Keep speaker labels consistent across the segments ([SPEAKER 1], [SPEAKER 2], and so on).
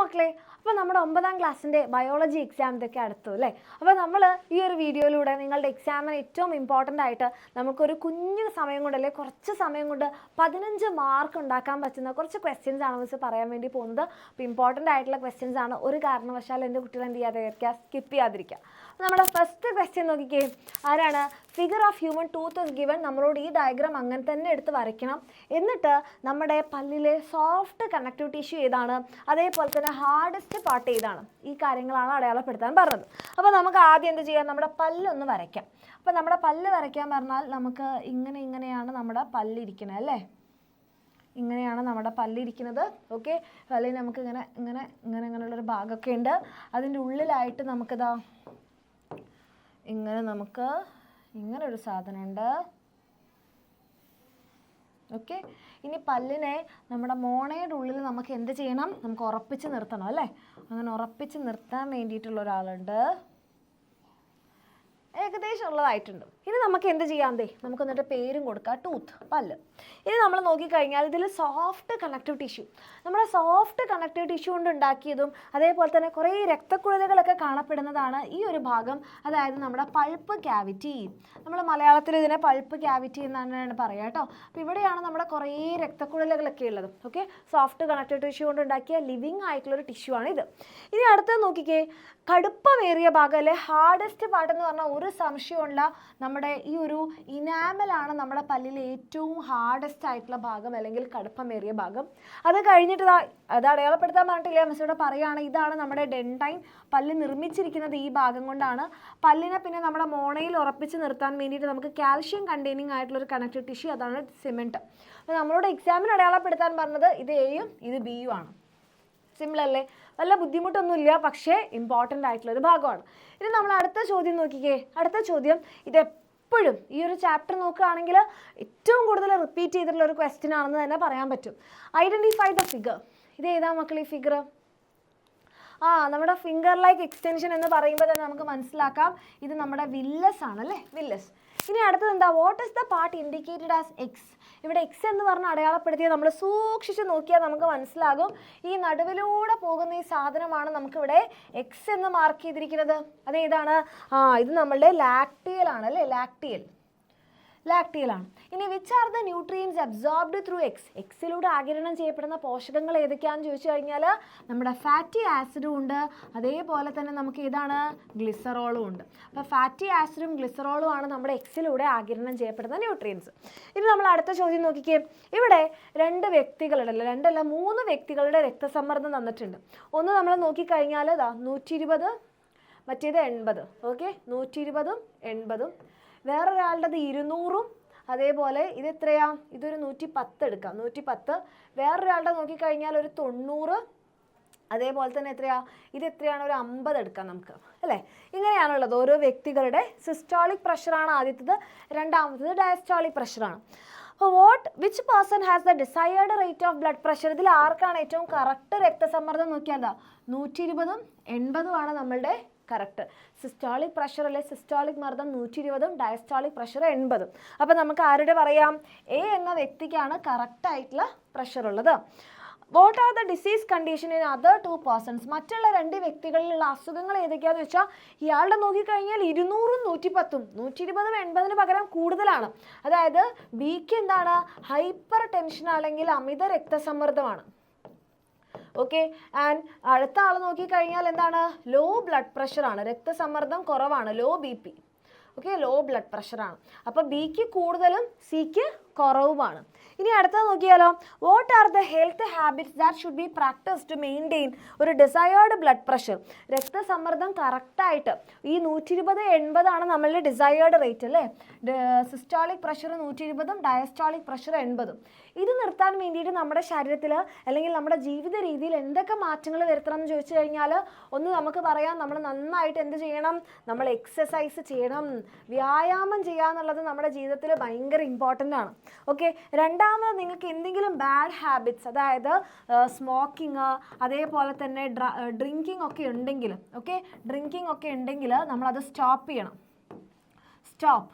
[SPEAKER 1] മക്കളെ, അപ്പോൾ നമ്മുടെ 9ാം ക്ലാസ്സിൻ്റെ ബയോളജി എക്സാം ഇതൊക്കെ അടുത്തു അല്ലേ. അപ്പോൾ നമ്മൾ ഈ ഒരു വീഡിയോയിലൂടെ നിങ്ങളുടെ എക്സാമിന് ഏറ്റവും ഇമ്പോർട്ടൻ്റ് ആയിട്ട് നമുക്കൊരു കുഞ്ഞു സമയം കൊണ്ട് അല്ലെങ്കിൽ കുറച്ച് സമയം കൊണ്ട് 15 മാർക്ക് ഉണ്ടാക്കാൻ പറ്റുന്ന കുറച്ച് ക്വസ്റ്റ്യൻസ് ആണ് മിസ് പറയാൻ വേണ്ടി പോകുന്നത്. അപ്പോൾ ഇമ്പോർട്ടൻ്റ് ആയിട്ടുള്ള ക്വസ്റ്റ്യൻസ് ആണ്. ഒരു കാരണവശാലും എൻ്റെ കുട്ടികൾ എന്ത് ചെയ്യാതിരിക്കുക, സ്കിപ്പ് ചെയ്യാതിരിക്കുക. നമ്മുടെ ഫസ്റ്റ് ക്വസ്റ്റ്യൻ നോക്കിക്കേ, ആരാണ്? Figure of human tooth is given. നമ്മളോട് ഈ ഡയഗ്രാം അങ്ങനെ തന്നെ എടുത്ത് വരയ്ക്കണം. എന്നിട്ട് നമ്മുടെ പല്ലിലെ സോഫ്റ്റ് കണക്റ്റീവ് ടിഷ്യൂ ഏതാണ്, അതേപോലെ തന്നെ ഹാർഡസ്റ്റ് പാർട്ട് ഏതാണ്, ഈ കാര്യങ്ങളാണ് അടയാളപ്പെടുത്താൻ പറഞ്ഞത്. അപ്പോൾ നമുക്ക് ആദ്യം എന്ത് ചെയ്യാം, നമ്മുടെ പല്ലൊന്ന് വരയ്ക്കാം. അപ്പോൾ നമ്മുടെ പല്ല് വരയ്ക്കാൻ പറഞ്ഞാൽ നമുക്ക് ഇങ്ങനെയാണ് നമ്മുടെ പല്ലിരിക്കുന്നത് അല്ലേ. ഇങ്ങനെയാണ് നമ്മുടെ പല്ലിരിക്കുന്നത്. ഓക്കെ, അല്ലെങ്കിൽ നമുക്ക് ഇങ്ങനെയുള്ളൊരു ഭാഗമൊക്കെ ഉണ്ട്. അതിൻ്റെ ഉള്ളിലായിട്ട് നമുക്കിതാ ഇങ്ങനൊരു സാധനമുണ്ട്. ഓക്കെ, ഇനി പല്ലിനെ നമ്മുടെ മോണയുടെ ഉള്ളിൽ നമുക്ക് എന്ത് ചെയ്യണം, നമുക്ക് ഉറപ്പിച്ച് നിർത്തണം അല്ലേ. അങ്ങനെ ഉറപ്പിച്ച് നിർത്താൻ വേണ്ടിയിട്ടുള്ള ഒരാളുണ്ട്. ഏകദേശം ഉള്ളതായിട്ടുണ്ട്. ഇനി നമുക്ക് എന്ത് ചെയ്യാം, നമുക്ക് എന്നിട്ട് പേരും കൊടുക്കാം, ടൂത്ത്, പല്ല്. ഇനി നമ്മൾ നോക്കിക്കഴിഞ്ഞാൽ ഇതിൽ സോഫ്റ്റ് കണക്റ്റീവ് ടിഷ്യൂ, നമ്മുടെ സോഫ്റ്റ് കണക്റ്റീവ് ടിഷ്യൂ കൊണ്ട് ഉണ്ടാക്കിയതും അതേപോലെ തന്നെ കുറേ രക്തക്കുഴലുകളൊക്കെ കാണപ്പെടുന്നതാണ് ഈ ഒരു ഭാഗം, അതായത് നമ്മുടെ പൾപ്പ് ക്യാവിറ്റി. നമ്മൾ മലയാളത്തിൽ ഇതിനെ പൾപ്പ് ക്യാവിറ്റി എന്നാണ് പറയുക കേട്ടോ. അപ്പോൾ ഇവിടെയാണ് നമ്മുടെ കുറേ രക്തക്കുഴലുകളൊക്കെ ഉള്ളത്. ഓക്കെ, സോഫ്റ്റ് കണക്റ്റീവ് ടിഷ്യൂ കൊണ്ട് ഉണ്ടാക്കിയ ലിവിങ് ആയിട്ടുള്ളൊരു ടിഷ്യൂ ആണ് ഇത്. ഇനി അടുത്തത് നോക്കിക്കേ, കടുപ്പമേറിയ ഭാഗം അല്ലെ ഹാർഡസ്റ്റ് പാർട്ട് എന്ന് പറഞ്ഞാൽ ഒരു സംശയമുള്ള നമ്മുടെ ഈ ഒരു ഇനാമലാണ് നമ്മുടെ പല്ലിലെ ഏറ്റവും ഹാർഡസ്റ്റ് ആയിട്ടുള്ള ഭാഗം അല്ലെങ്കിൽ കടുപ്പമേറിയ ഭാഗം. അത് കഴിഞ്ഞിട്ട് അത് അടയാളപ്പെടുത്താൻ പറഞ്ഞിട്ടില്ല, മിസ് ഇവിടെ പറയുകയാണ്, ഇതാണ് നമ്മുടെ ഡെൻറ്റൈൻ. പല്ല് നിർമ്മിച്ചിരിക്കുന്നത് ഈ ഭാഗം കൊണ്ടാണ്. പല്ലിനെ പിന്നെ നമ്മുടെ മോണയിൽ ഉറപ്പിച്ച് നിർത്താൻ വേണ്ടിയിട്ട് നമുക്ക് കാൽഷ്യം കണ്ടെയ്നിങ് ആയിട്ടുള്ളൊരു കണക്റ്റീവ് ടിഷ്യൂ, അതാണ് സിമെൻറ്റ്. അപ്പോൾ നമ്മളോട് എക്സാമിന് അടയാളപ്പെടുത്താൻ പറഞ്ഞത് ഇത് എയും ഇത് ബിയും ആണ്. സിമ്പിൾ അല്ലേ, വല്ല ബുദ്ധിമുട്ടൊന്നുമില്ല, പക്ഷേ ഇമ്പോർട്ടൻ്റ് ആയിട്ടുള്ളൊരു ഭാഗമാണ്. ഇനി നമ്മൾ അടുത്ത ചോദ്യം നോക്കിക്കേ. അടുത്ത ചോദ്യം ഇതെപ്പോഴും ഈ ഒരു ചാപ്റ്റർ നോക്കുകയാണെങ്കിൽ ഏറ്റവും കൂടുതൽ റിപ്പീറ്റ് ചെയ്തിട്ടുള്ള ഒരു ക്വസ്റ്റ്യൻ ആണെന്ന് തന്നെ പറയാൻ പറ്റും. Identify the figure. ഇത് ഏതാ മക്കൾ ഈ ഫിഗർ? നമ്മുടെ ഫിംഗർ ലൈക്ക് എക്സ്റ്റൻഷൻ എന്ന് പറയുമ്പോൾ തന്നെ നമുക്ക് മനസ്സിലാക്കാം ഇത് നമ്മുടെ വില്ലസ് ആണ് അല്ലേ, വില്ലസ്. ഇനി അടുത്തത് എന്താ, what is the part indicated as X. ഇവിടെ എക്സ് എന്ന് പറഞ്ഞ് അടയാളപ്പെടുത്തിയത് നമ്മൾ സൂക്ഷിച്ച് നോക്കിയാൽ നമുക്ക് മനസ്സിലാകും, ഈ നടുവിലൂടെ പോകുന്ന ഈ സാധനമാണ് നമുക്കിവിടെ എക്സ് എന്ന് മാർക്ക് ചെയ്തിരിക്കുന്നത്. അതേതാണ്? ഇത് നമ്മളുടെ ലാക്ടിയൽ ആണ് അല്ലേ, ലാക്ടിയൽ ആണ്. ഇനി which are the nutrients absorbed through X. എക്സിലൂടെ ആഗിരണം ചെയ്യപ്പെടുന്ന പോഷകങ്ങൾ ഏതൊക്കെയാണെന്ന് ചോദിച്ചു കഴിഞ്ഞാൽ നമ്മുടെ ഫാറ്റി ആസിഡും ഉണ്ട്, അതേപോലെ തന്നെ നമുക്ക് ഏതാണ്, ഗ്ലിസറോളും ഉണ്ട്. അപ്പോൾ ഫാറ്റി ആസിഡും ഗ്ലിസറോളും ആണ് നമ്മുടെ എക്സിലൂടെ ആഗിരണം ചെയ്യപ്പെടുന്ന ന്യൂട്രിയൻസ്. ഇനി നമ്മൾ അടുത്ത ചോദ്യം നോക്കിക്കേ. ഇവിടെ 2 വ്യക്തികളുടെ രക്തസമ്മർദ്ദം തന്നിട്ടുണ്ട്. ഒന്ന് നമ്മൾ നോക്കിക്കഴിഞ്ഞാൽ 120, മറ്റേത് 80. ഓക്കെ, 120ഉം 80ഉം. വേറൊരാളുടേത് 200ഉം, അതേപോലെ ഇത് എത്രയാ, ഇതൊരു 110 എടുക്കാം, 110. വേറൊരാളുടെ നോക്കിക്കഴിഞ്ഞാൽ ഒരു 90, അതേപോലെ തന്നെ എത്രയാ, ഇത് എത്രയാണ്, ഒരു 50 എടുക്കാം നമുക്ക് അല്ലേ. ഇങ്ങനെയാണുള്ളത് ഓരോ വ്യക്തികളുടെ. സിസ്റ്റോളിക് പ്രഷറാണ് ആദ്യത്തേത്, രണ്ടാമത്തേത് ഡയസ്റ്റോളിക് പ്രഷറാണ്. അപ്പോൾ which person has the desired rate of blood pressure. ഇതിൽ ആർക്കാണ് ഏറ്റവും കറക്റ്റ് രക്തസമ്മർദ്ദം നോക്കിയാൽ 120ഉം 80ഉം ആണ് നമ്മളുടെ കറക്റ്റ്. സിസ്റ്റോളിക് പ്രഷർ അല്ലെ, സിസ്റ്റോളിക് മർദ്ദം 120ഉം ഡയസ്റ്റോളിക് പ്രഷർ 80ഉം. അപ്പോൾ നമുക്ക് ആരുടെ പറയാം, എ എന്ന വ്യക്തിക്കാണ് കറക്റ്റ് ആയിട്ടുള്ള പ്രഷർ ഉള്ളത്. What are the disease condition in other 2 persons. മറ്റുള്ള 2 വ്യക്തികളിലുള്ള അസുഖങ്ങൾ ഏതൊക്കെയാണെന്ന് വെച്ചാൽ ഇയാളുടെ നോക്കിക്കഴിഞ്ഞാൽ 200ഉം 110ഉം, 120ഉം 80ന് പകരം കൂടുതലാണ്. അതായത് ബിക്ക് എന്താണ്, ഹൈപ്പർ ടെൻഷൻ അല്ലെങ്കിൽ അമിത രക്തസമ്മർദ്ദമാണ്. ഓക്കെ, ആൻഡ് അടുത്ത ആൾ നോക്കിക്കഴിഞ്ഞാൽ എന്താണ്, ലോ ബ്ലഡ് പ്രഷറാണ്, രക്തസമ്മർദ്ദം കുറവാണ്, low BP. Okay, low blood പ്രഷറാണ്. അപ്പോൾ ബിക്ക് കൂടുതലും സിക്ക് കുറവുമാണ്. ഇനി അടുത്തത് നോക്കിയാലോ, what are the health habits that should be practice to maintain ഒരു ഡിസയേർഡ് ബ്ലഡ് പ്രഷർ. രക്തസമ്മർദ്ദം കറക്റ്റായിട്ട് ഈ 120-80 ആണ് നമ്മളുടെ ഡിസയേർഡ് റേറ്റ് അല്ലേ. സിസ്റ്റോളിക് പ്രഷർ 120ഉം ഡയസ്റ്റോളിക് പ്രഷർ 80ഉം. ഇത് നിർത്താൻ വേണ്ടിയിട്ട് നമ്മുടെ ശരീരത്തിൽ അല്ലെങ്കിൽ നമ്മുടെ ജീവിത രീതിയിൽ എന്തൊക്കെ മാറ്റങ്ങൾ വരുത്തണം എന്ന് ചോദിച്ചു കഴിഞ്ഞാൽ, ഒന്ന് നമുക്ക് പറയാം, നമ്മൾ നന്നായിട്ട് എന്ത് ചെയ്യണം, നമ്മൾ എക്സസൈസ് ചെയ്യണം, വ്യായാമം ചെയ്യുക എന്നുള്ളത് നമ്മുടെ ജീവിതത്തിൽ ഭയങ്കര ഇമ്പോർട്ടൻ്റ് ആണ്. ഓക്കെ, രണ്ടാമത് നിങ്ങൾക്ക് എന്തെങ്കിലും ബാഡ് ഹാബിറ്റ്സ്, അതായത് സ്മോക്കിങ്, അതേപോലെ തന്നെ ഡ്രിങ്കിങ് ഒക്കെ ഉണ്ടെങ്കിൽ, ഓക്കെ, ഡ്രിങ്കിങ് ഒക്കെ ഉണ്ടെങ്കിൽ നമ്മളത് സ്റ്റോപ്പ് ചെയ്യണം. സ്റ്റോപ്പ്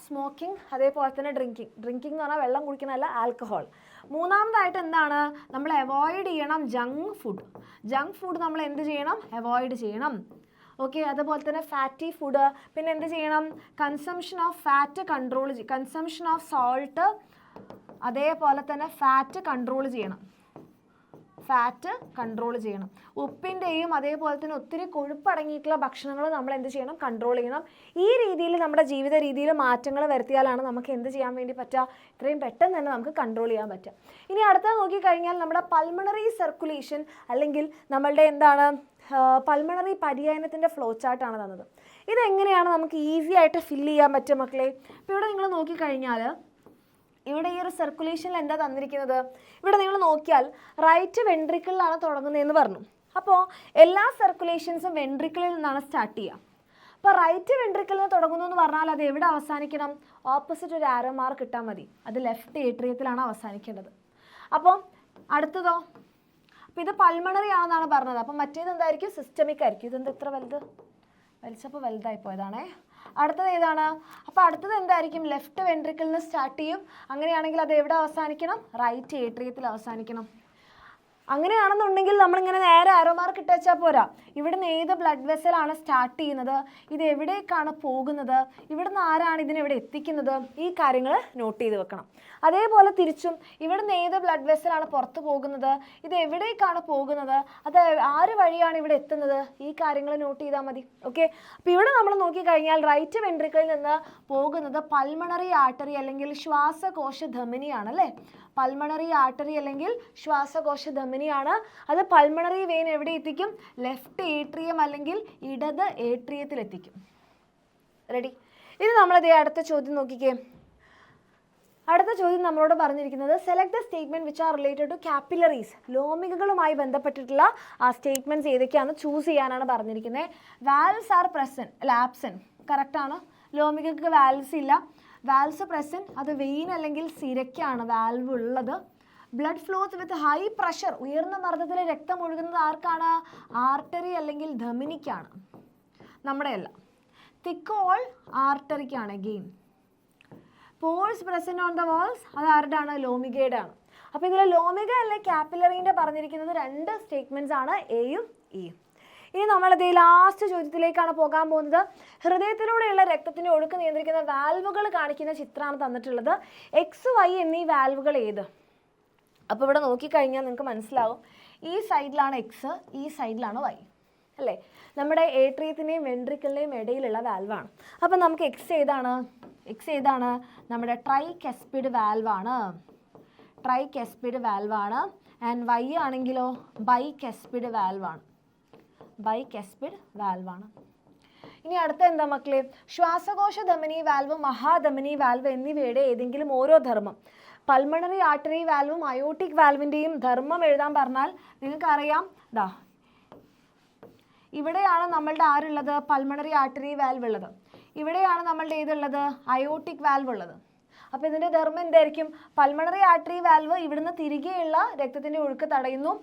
[SPEAKER 1] സ്മോക്കിംഗ്, അതേപോലെ തന്നെ ഡ്രിങ്കിങ് എന്ന് പറഞ്ഞാൽ വെള്ളം കുടിക്കുന്നതല്ല, ആൽക്കഹോൾ. മൂന്നാമതായിട്ട് എന്താണ്, നമ്മൾ അവോയ്ഡ് ചെയ്യണം ജങ്ക് ഫുഡ് നമ്മൾ എന്ത് ചെയ്യണം, അവോയ്ഡ് ചെയ്യണം. ഓക്കെ, അതുപോലെ തന്നെ ഫാറ്റി ഫുഡ്, പിന്നെ എന്ത് ചെയ്യണം, consumption of fat control, consumption of salt, അതേപോലെ തന്നെ ഫാറ്റ് കൺട്രോൾ ചെയ്യണം. ഉപ്പിൻ്റെയും അതേപോലെ തന്നെ ഒത്തിരി കൊഴുപ്പടങ്ങിയിട്ടുള്ള ഭക്ഷണങ്ങൾ നമ്മൾ എന്ത് ചെയ്യണം, കൺട്രോൾ ചെയ്യണം. ഈ രീതിയിൽ നമ്മുടെ ജീവിത രീതിയിൽ മാറ്റങ്ങൾ വരുത്തിയാലാണ് നമുക്ക് എന്ത് ചെയ്യാൻ വേണ്ടി പറ്റുക, ഇത്രയും പെട്ടെന്ന് തന്നെ നമുക്ക് കൺട്രോൾ ചെയ്യാൻ പറ്റുക. ഇനി അടുത്ത നോക്കിക്കഴിഞ്ഞാൽ നമ്മുടെ പൾമണറി സർക്കുലേഷൻ അല്ലെങ്കിൽ നമ്മളുടെ എന്താണ് പൾമണറി പര്യനത്തിൻ്റെ ഫ്ലോ ചാർട്ടാണ് തന്നത്. ഇതെങ്ങനെയാണ് നമുക്ക് ഈസി ആയിട്ട് ഫില്ല് ചെയ്യാൻ പറ്റുക മക്കളെ? ഇപ്പോൾ ഇവിടെ നിങ്ങൾ നോക്കിക്കഴിഞ്ഞാൽ ഇവിടെ ഈ ഒരു സർക്കുലേഷനിൽ എന്താ തന്നിരിക്കുന്നത്, ഇവിടെ നിങ്ങൾ നോക്കിയാൽ റൈറ്റ് വെൻട്രിക്കിളിലാണ് തുടങ്ങുന്നതെന്ന് പറഞ്ഞു. അപ്പോൾ എല്ലാ സർക്കുലേഷൻസും വെൻട്രിക്കിളിൽ നിന്നാണ് സ്റ്റാർട്ട് ചെയ്യുക. അപ്പോൾ റൈറ്റ് വെൻട്രിക്കിളിൽ നിന്ന് തുടങ്ങുന്നു എന്ന് പറഞ്ഞാൽ അത് എവിടെ അവസാനിക്കണം, ഓപ്പോസിറ്റ് ഒരു ആരോ മാർക്ക് ഇട്ടാൽ മതി, അത് ലെഫ്റ്റ് ഏട്രിയത്തിലാണ് അവസാനിക്കേണ്ടത്. അപ്പോൾ അടുത്തതോ, അപ്പോൾ ഇത് പൾമണറി ആണെന്നാണ് പറഞ്ഞത്. അപ്പം മറ്റേത് എന്തായിരിക്കും, സിസ്റ്റമിക് ആയിരിക്കും. ഇതെന്താ ഇത്ര വലുത്, വലിച്ചപ്പോൾ വലുതായി പോയതാണേ. അടുത്തത് ഏതാണ്, അപ്പോൾ അടുത്തത് എന്തായിരിക്കും, ലെഫ്റ്റ് വെൻട്രിക്കിളിൽ നിന്ന് സ്റ്റാർട്ട് ചെയ്യും. അങ്ങനെയാണെങ്കിൽ അത് എവിടെ അവസാനിക്കണം, റൈറ്റ് ഏട്രിയത്തിൽ അവസാനിക്കണം. അങ്ങനെയാണെന്നുണ്ടെങ്കിൽ നമ്മളിങ്ങനെ നേരെ ആരോ മാർക്ക് ഇട്ട് വെച്ചാൽ പോരാ. ഇവിടുന്ന് ഏത് ബ്ലഡ് വെസലാണ് സ്റ്റാർട്ട് ചെയ്യുന്നത്, ഇത് എവിടേക്കാണ് പോകുന്നത്, ഇവിടുന്ന് ആരാണ് ഇതിനെവിടെ എത്തിക്കുന്നത്, ഈ കാര്യങ്ങൾ നോട്ട് ചെയ്ത് വെക്കണം. അതേപോലെ തിരിച്ചും ഇവിടുന്ന് ഏത് ബ്ലഡ് വെസലാണ് പുറത്ത് പോകുന്നത്, ഇത് എവിടേക്കാണ് പോകുന്നത്, അത് ആര് വഴിയാണ് ഇവിടെ എത്തുന്നത്, ഈ കാര്യങ്ങൾ നോട്ട് ചെയ്താൽ മതി. ഓക്കെ, അപ്പോൾ ഇവിടെ നമ്മൾ നോക്കിക്കഴിഞ്ഞാൽ റൈറ്റ് വെൻട്രിക്കിളിൽ നിന്ന് പോകുന്നത് പൾമണറി ആർട്ടറി അല്ലെങ്കിൽ ശ്വാസകോശ ധമനിയാണ് അല്ലേ. പൾമണറി ആർട്ടറി അല്ലെങ്കിൽ ശ്വാസകോശ ധമനിയാണ്. അത് പൾമണറി വെയിൻ എവിടെ എത്തിക്കും, ലെഫ്റ്റ് ഏട്രിയം അല്ലെങ്കിൽ ഇടത് ഏട്രിയത്തിൽ എത്തിക്കും. റെഡി? ഇത് നമ്മളതേ അടുത്ത ചോദ്യം നോക്കിക്കേ. അടുത്ത ചോദ്യം നമ്മളോട് പറഞ്ഞിരിക്കുന്നത് select the statement which are related to capillaries. ലോമികകളുമായി ബന്ധപ്പെട്ടിട്ടുള്ള ആ സ്റ്റേറ്റ്മെന്റ്സ് ഏതൊക്കെയാണെന്ന് ചൂസ് ചെയ്യാനാണ് പറഞ്ഞിരിക്കുന്നത്. വാൽവ്സ് ആർ പ്രസന്റ് അല്ല ആബ്സെന്റ്, കറക്റ്റാണ്. ലോമികൾക്ക് വാൽവ്സ് ഇല്ല. വാൽവ്സ് പ്രസന്റ്, അത് വെയിൻ അല്ലെങ്കിൽ സിരയ്ക്കാണ് വാൽവ് ഉള്ളത്. Blood flows with high pressure, ഉയർന്ന മർദ്ദത്തിൽ രക്തം ഒഴുകുന്നത് ആർക്കാണ്, ആർട്ടറി അല്ലെങ്കിൽ ധമനിക്കാണ്, നമ്മുടെ അല്ല. തിക്ക് വാൾ ആർട്ടറിക്കാണ് again. Pores present on the walls, അത് ആരുടെയാണ്, ലോമികയുടെ ആണ്. അപ്പോൾ ഇതിൽ ലോമിക അല്ലെ കാപ്പിലറിൻ്റെ പറഞ്ഞിരിക്കുന്നത് രണ്ട് സ്റ്റേറ്റ്മെൻറ്റ്സ് ആണ്, എയും ഇയും. ഇനി നമ്മളതേ ലാസ്റ്റ് ചോദ്യത്തിലേക്കാണ് പോകാൻ പോകുന്നത്. ഹൃദയത്തിലൂടെയുള്ള രക്തത്തിൻ്റെ ഒഴുക്ക് നിയന്ത്രിക്കുന്ന വാൽവുകൾ കാണിക്കുന്ന ചിത്രമാണ് തന്നിട്ടുള്ളത്. എക്സ് വൈ എന്നീ വാൽവുകൾ ഏത്? അപ്പോൾ ഇവിടെ നോക്കിക്കഴിഞ്ഞാൽ നിങ്ങൾക്ക് മനസ്സിലാവും, ഈ സൈഡിലാണ് എക്സ്, ഈ സൈഡിലാണ് വൈ അല്ലേ. നമ്മുടെ ഏട്രിയത്തിൻ്റെയും വെൻട്രിക്കിളിൻ്റെയും ഇടയിലുള്ള വാൽവാണ്. അപ്പം നമുക്ക് എക്സ് ഏതാണ്, എക്സ് ഏതാണ്, നമ്മുടെ ട്രൈകസ്പിഡ് വാൽവാണ്, ട്രൈകസ്പിഡ് വാൽവാണ്. ആൻഡ് വൈ ആണെങ്കിലോ ബൈകസ്പിഡ് വാൽവാണ്, ബൈകസ്പിഡ് വാൽവാണ്. ഇനി അടുത്ത എന്താ മക്കളെ, ശ്വാസകോശ ധമനി വാൽവ്, മഹാധമനി വാൽവ് എന്നിവയുടെ ഏതെങ്കിലും ഓരോ ധർമ്മം. പൾമണറി ആർട്ടറി വാൽവും അയോട്ടിക് വാൽവിൻ്റെയും ധർമ്മം എഴുതാൻ പറഞ്ഞാൽ നിങ്ങൾക്കറിയാം, ദാ ഇവിടെയാണ് നമ്മളുടെ ആരുള്ളത്, പൾമണറി ആർട്ടറി വാൽവ് ഉള്ളത്. ഇവിടെയാണ് നമ്മളുടെ ഏതുള്ളത്, അയോട്ടിക് വാൽവ് ഉള്ളത്. അപ്പോൾ ഇതിൻ്റെ ധർമ്മം എന്തായിരിക്കും, പൾമണറി ആർട്ടറി വാൽവ് ഇവിടുന്ന് തിരികെയുള്ള രക്തത്തിൻ്റെ ഒഴുക്ക് തടയുന്നു,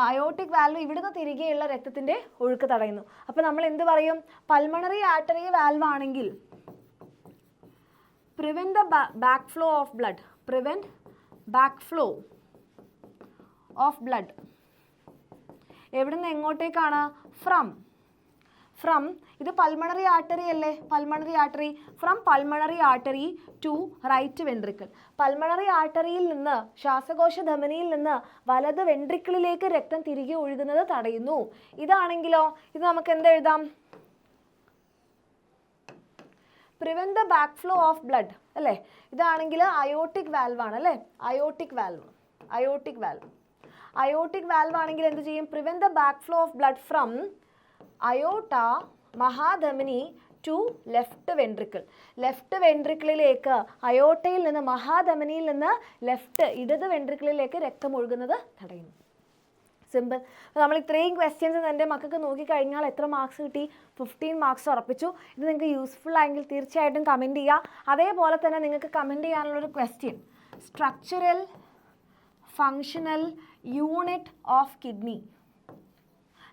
[SPEAKER 1] അയോട്ടിക് വാൽവ് ഇവിടുന്ന് തിരികെയുള്ള രക്തത്തിൻ്റെ ഒഴുക്ക് തടയുന്നു. അപ്പോൾ നമ്മൾ എന്ത് പറയും, പൾമണറി ആർട്ടറി വാൽവ് ആണെങ്കിൽ prevent the back flow of blood, prevent back flow of blood എവിടുന്ന് എങ്ങോട്ടേക്കാണ്, ഫ്രം ഇത് പൾമണറി ആർട്ടറി അല്ലേ, pulmonary artery, from pulmonary artery to right ventricle. Pulmonary ആർട്ടറിയിൽ നിന്ന്, ശ്വാസകോശ ധമനിയിൽ നിന്ന് വലത് വെൻട്രിക്കിളിലേക്ക് രക്തം തിരികെ ഒഴുകുന്നത് തടയുന്നു. ഇതാണെങ്കിലോ, ഇത് നമുക്ക് എന്ത് എഴുതാം, prevent the back flow of blood അല്ലേ. ഇതാണെങ്കിൽ അയോട്ടിക് വാൽവ് ആണ് അല്ലേ, aortic valve, aortic valve, aortic valve ആണെങ്കിൽ എന്ത് ചെയ്യും, prevent the back flow of blood from aorta മഹാധമനി ടു ലെഫ്റ്റ് വെൻട്രിക്കിൾ. ലെഫ്റ്റ് വെൻട്രിക്കിളിലേക്ക്, അയോട്ടയിൽ നിന്ന് മഹാധമനിയിൽ നിന്ന് ലെഫ്റ്റ് ഇടത് വെൻട്രിക്കിളിലേക്ക് രക്തം ഒഴുകുന്നത് തടയുന്നു. സിമ്പിൾ. നമ്മൾ ഇത്രയും ക്വസ്റ്റ്യൻസ് എൻ്റെ മക്കൾക്ക് നോക്കിക്കഴിഞ്ഞാൽ എത്ര മാർക്സ് കിട്ടി, 15 മാർക്സ് ഉറപ്പിച്ചു. ഇത് നിങ്ങൾക്ക് യൂസ്ഫുൾ ആയെങ്കിൽ തീർച്ചയായിട്ടും കമൻറ്റ് ചെയ്യുക. അതേപോലെ തന്നെ നിങ്ങൾക്ക് കമൻറ്റ് ചെയ്യാനുള്ളൊരു question, structural functional unit of kidney.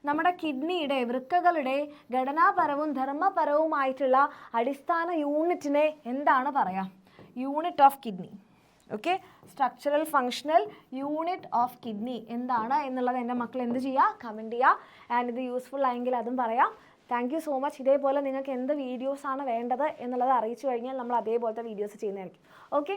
[SPEAKER 1] നമ്മുടെ കിഡ്നിയുടെ, വൃക്കകളുടെ ഘടനാപരവും ധർമ്മപരവുമായിട്ടുള്ള അടിസ്ഥാന യൂണിറ്റിനെ എന്താണ് പറയുക, unit of kidney. Okay, structural functional unit of kidney എന്താണ് എന്നുള്ളത് എൻ്റെ മക്കൾ എന്ത് ചെയ്യുക, കമൻറ്റ് ചെയ്യുക. ആൻഡ് ഇത് യൂസ്ഫുൾ ആയെങ്കിൽ അതും പറയാം. Thank you so much. ഇതേപോലെ നിങ്ങൾക്ക് എന്ത് വീഡിയോസാണ് വേണ്ടത് എന്നുള്ളത് അറിയിച്ചു കഴിഞ്ഞാൽ നമ്മൾ അതേപോലത്തെ വീഡിയോസ് ചെയ്യുന്നതായിരിക്കും. ഓക്കെ.